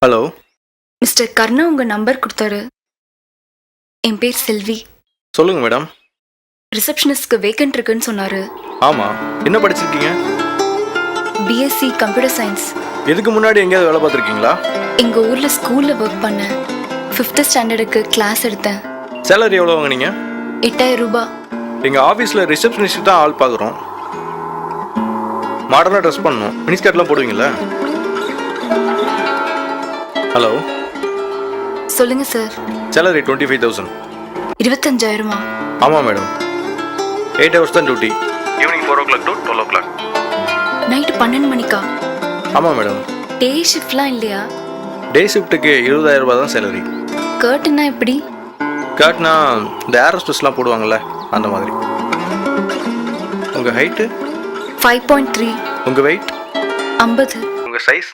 Hello. Mister கர்ணா உங்க number கொடுத்தாரு. என் பேர் செல்வி. சொல்லுங்க மேடம். ரிசப்ஷனிஸ்ட்க்கு வேக்கன்ட் இருக்குன்னு சொன்னாரு. ஆமா, என்ன படிச்சிருக்கீங்க? BSc computer science. இதுக்கு முன்னாடி எங்கேயாவது வேலை பார்த்துருக்கீங்களா? எங்க ஊர்ல ஸ்கூல்ல ஒர்க் பண்ணேன். 5th ஸ்டாண்டர்டுக்கு கிளாஸ் எடுத்தேன். சேலரி எவ்வளோ வாங்குனீங்க? 8000 ரூபாய். எங்கள் ஆஃபீஸில் ரிசப்ஷனிஸ்ட் தான் ஆள் பார்க்குறோம். மாடர்னாக ட்ரெஸ் பண்ணணும். மினிஸ்கர்ட்லாம் போடுவீங்களா? ஹலோ. சொல்லுங்க சார். சேலரி 25,000. 25,000-மா? ஆமாம் மேடம். 8 hours தான் duty. Evening 4 o'clock to 12 o'clock. Night 12 மணிக்கா? ஆமாம் மேடம். டே ஷிஃப்ட்லாம் இல்லையா? டே ஷிஃப்ட்டுக்கு 20,000 ரூபாய் தான் சேலரி. கர்ட்னா எப்படி? கர்ட்னா இந்த ஏரோஸ்பெஸ்லாம் போடுவாங்கள்ல அந்த மாதிரி. உங்கள் ஹைட்டு? 5.3. உங்கள் வெயிட்? 50. உங்கள் சைஸ்?